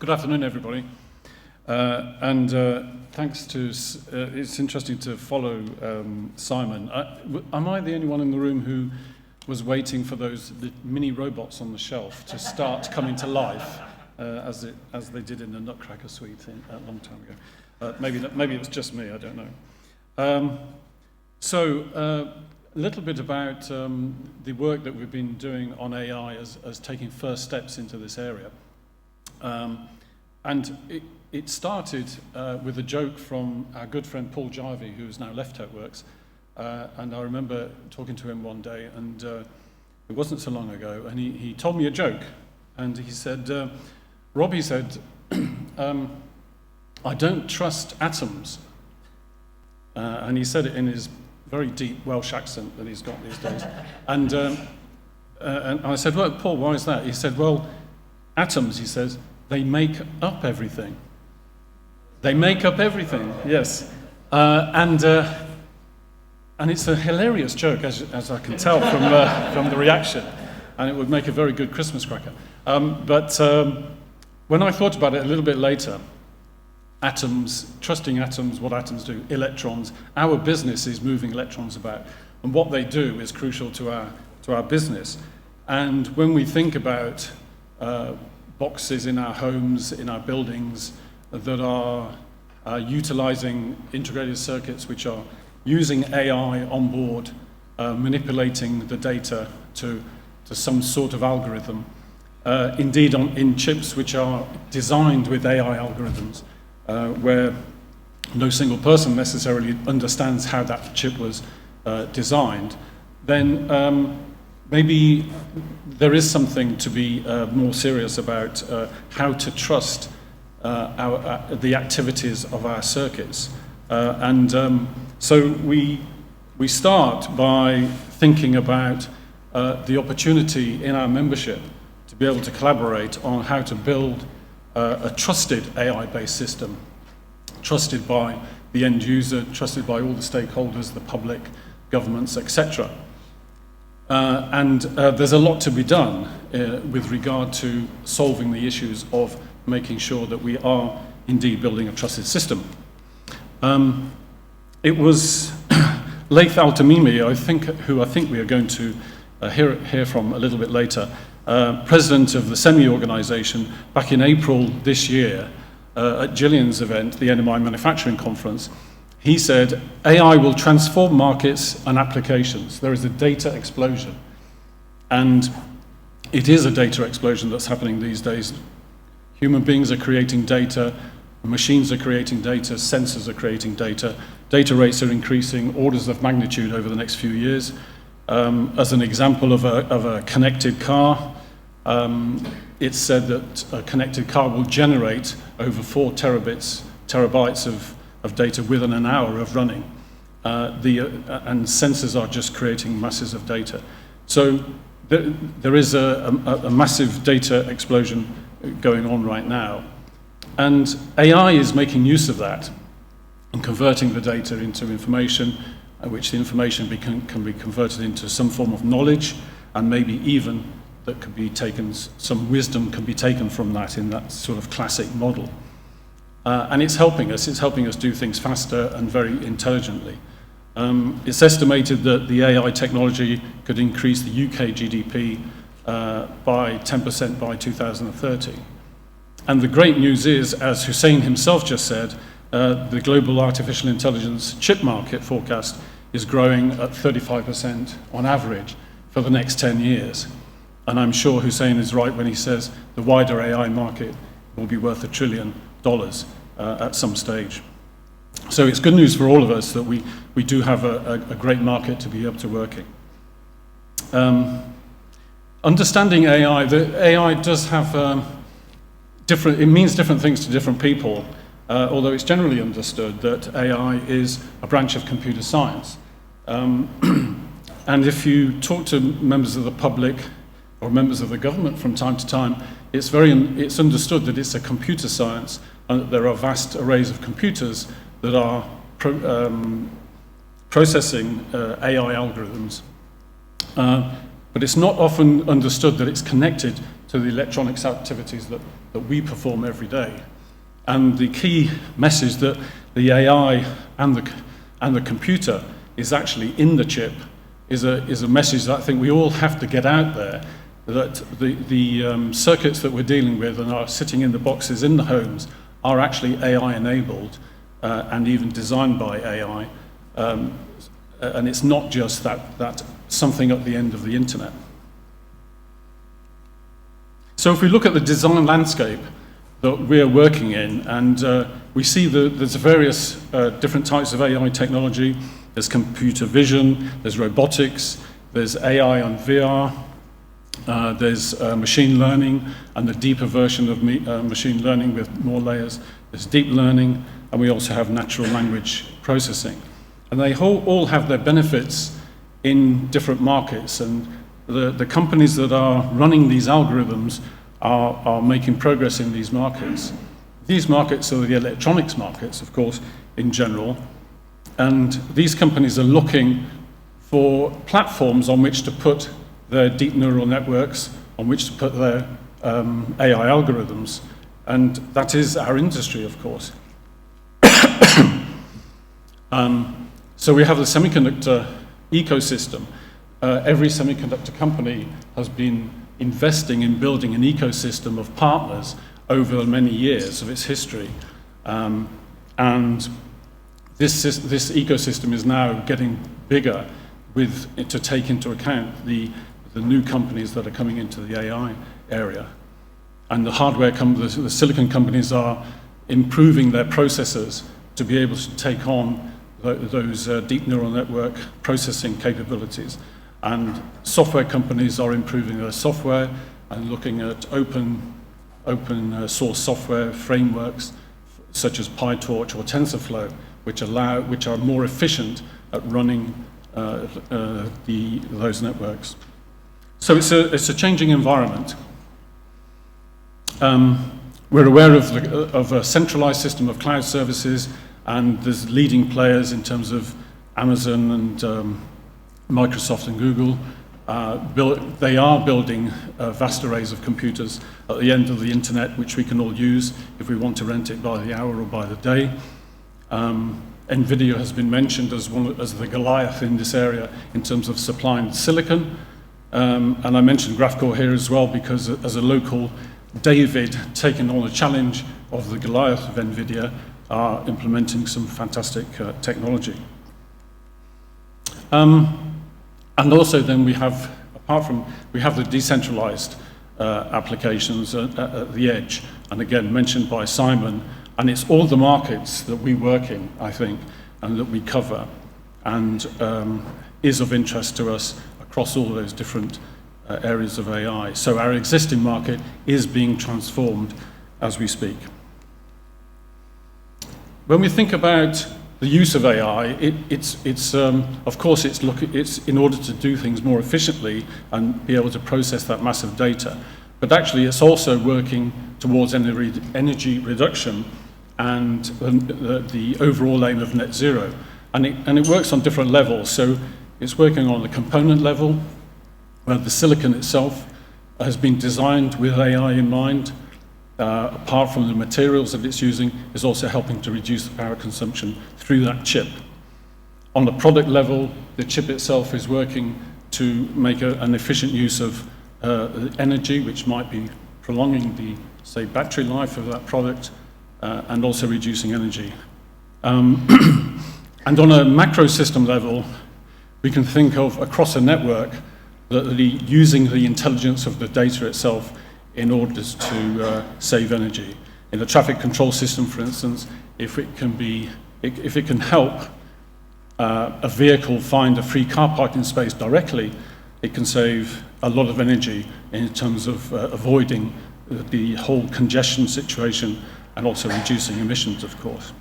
Good afternoon, everybody. Thanks to, it's interesting to follow Simon. Am I the only one in the room who was waiting for the mini robots on the shelf to start coming to life, as they did in the Nutcracker suite a long time ago? Maybe it was just me, I don't know. A little bit about the work that we've been doing on AI as taking first steps into this area. It started with a joke from our good friend Paul Jarvie, who has now left Techworks. And I remember talking to him one day, and it wasn't so long ago, and he told me a joke. And he said, Robbie said, I don't trust atoms. And he said it in his very deep Welsh accent that he's got these days. And I said, well, Paul, why is that? He said, well, atoms, he says, they make up everything. They make up everything, yes. And it's a hilarious joke, as I can tell from the reaction, and it would make a very good Christmas cracker. But when I thought about it a little bit later, atoms, trusting atoms, what atoms do, electrons, our business is moving electrons about, and what they do is crucial to our business. And when we think about boxes in our homes, in our buildings, that are utilizing integrated circuits which are using AI on board, manipulating the data to some sort of algorithm. Indeed, in chips which are designed with AI algorithms, where no single person necessarily understands how that chip was designed, then maybe there is something to be more serious about how to trust the activities of our circuits. So we start by thinking about the opportunity in our membership to be able to collaborate on how to build a trusted AI-based system, trusted by the end user, trusted by all the stakeholders, the public, governments, etc. There's a lot to be done with regard to solving the issues of making sure that we are indeed building a trusted system. It was Laith Al-Tamimi, who I think we are going to hear from a little bit later, president of the SEMI organization, back in April this year at Gillian's event, the NMI Manufacturing Conference. He said, AI will transform markets and applications. There is a data explosion. And it is a data explosion that's happening these days. Human beings are creating data, machines are creating data, sensors are creating data, data rates are increasing orders of magnitude over the next few years. As an example of a connected car, it's said that a connected car will generate over 4 terabytes of data within an hour of running. And sensors are just creating masses of data. So there is a massive data explosion going on right now. And AI is making use of that and converting the data into information, which the information can be converted into some form of knowledge, and maybe even that could be taken, some wisdom can be taken from that in that sort of classic model. And it's helping us do things faster and very intelligently. It's estimated that the AI technology could increase the UK GDP by 10% by 2030. And the great news is, as Hussein himself just said, the global artificial intelligence chip market forecast is growing at 35% on average for the next 10 years. And I'm sure Hussein is right when he says the wider AI market will be worth $1 trillion at some stage. So it's good news for all of us that we do have a great market to be able to work in. Understanding AI, the AI does have it means different things to different people, although it's generally understood that AI is a branch of computer science. And if you talk to members of the public or members of the government from time to time, it's understood that it's a computer science, and that there are vast arrays of computers that are processing AI algorithms. But it's not often understood that it's connected to the electronics activities that we perform every day. And the key message that the AI and the computer is actually in the chip is a message that I think we all have to get out there, that the circuits that we're dealing with and are sitting in the boxes in the homes are actually AI enabled and even designed by AI. And it's not just that something at the end of the internet. So if we look at the design landscape that we're working in, and we see there's various different types of AI technology. There's computer vision, there's robotics, there's AI and VR, there's machine learning, and the deeper version of machine learning with more layers. There's deep learning, and we also have natural language processing. And they all have their benefits in different markets, and the companies that are running these algorithms are making progress in these markets. These markets are the electronics markets, of course, in general, and these companies are looking for platforms on which to put their deep neural networks, on which to put their AI algorithms, and that is our industry, of course. So we have the semiconductor ecosystem. Every semiconductor company has been investing in building an ecosystem of partners over many years of its history. And this ecosystem is now getting bigger to take into account the new companies that are coming into the AI area. And the hardware companies, the silicon companies are improving their processors to be able to take on those deep neural network processing capabilities. And software companies are improving their software and looking at open source software frameworks such as PyTorch or TensorFlow, which are more efficient at running those networks. So it's a changing environment. We're aware of a centralized system of cloud services, and there's leading players in terms of Amazon and Microsoft and Google. They are building vast arrays of computers at the end of the internet, which we can all use if we want to rent it by the hour or by the day. NVIDIA has been mentioned as the Goliath in this area in terms of supplying silicon. And I mentioned GraphCore here as well because as a local David taking on the challenge of the Goliath of NVIDIA are implementing some fantastic technology. And also then we have the decentralized applications at the edge, and again mentioned by Simon, and it's all the markets that we work in, I think, and that we cover, and is of interest to us across all those different areas of AI. So our existing market is being transformed as we speak. When we think about the use of AI, of course it's in order to do things more efficiently and be able to process that massive data. But actually it's also working towards energy reduction and the overall aim of net zero. And it works on different levels. So it's working on the component level, where the silicon itself has been designed with AI in mind. Apart from the materials that it's using, is also helping to reduce the power consumption through that chip. On the product level, the chip itself is working to make an efficient use of energy, which might be prolonging the, say, battery life of that product, and also reducing energy. And on a macro system level, we can think of across a network using the intelligence of the data itself in order to save energy. In a traffic control system, for instance, if it can help a vehicle find a free car parking space directly, it can save a lot of energy in terms of avoiding the whole congestion situation and also reducing emissions, of course.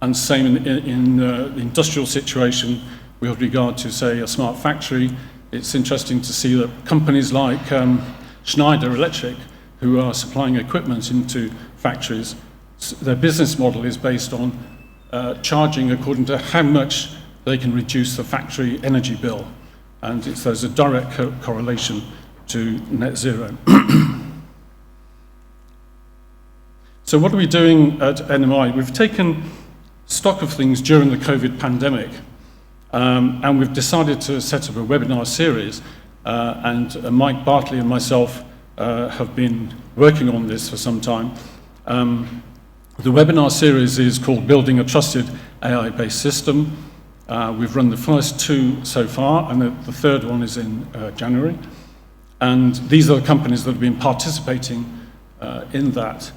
And same in the industrial situation with regard to, say, a smart factory. It's interesting to see that companies like Schneider Electric, who are supplying equipment into factories, their business model is based on charging according to how much they can reduce the factory energy bill. And there's a direct correlation to net zero. So what are we doing at NMI? We've taken stock of things during the COVID pandemic, and we've decided to set up a webinar series, and Mike Bartley and myself have been working on this for some time. The webinar series is called Building a Trusted AI-Based System. We've run the first 2 so far, and the third one is in January. And these are the companies that have been participating in that.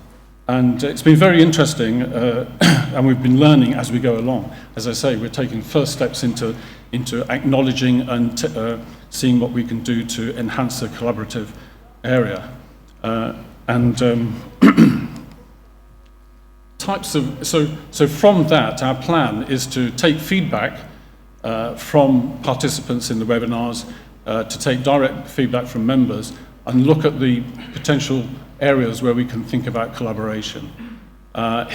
And it's been very interesting, and we've been learning as we go along. As I say, we're taking first steps into acknowledging and seeing what we can do to enhance the collaborative area. So from that, our plan is to take feedback from participants in the webinars, to take direct feedback from members, and look at the potential areas where we can think about collaboration.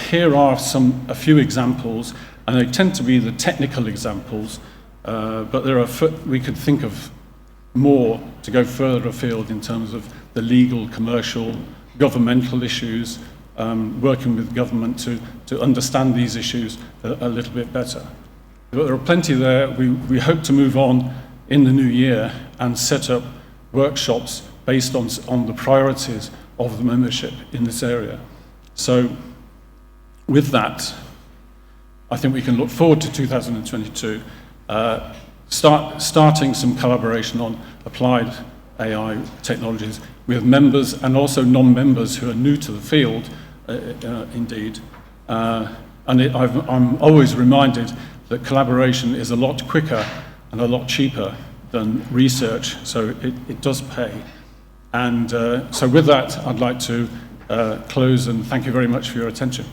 Here are a few examples, and they tend to be the technical examples, but we could think of more to go further afield in terms of the legal, commercial, governmental issues, working with government to understand these issues a little bit better. But there are plenty there. We hope to move on in the new year and set up workshops based on the priorities of the membership in this area. So with that, I think we can look forward to 2022, starting some collaboration on applied AI technologies with members and also non-members who are new to the field, indeed. I'm always reminded that collaboration is a lot quicker and a lot cheaper than research, so it does pay. And so with that, I'd like to close and thank you very much for your attention.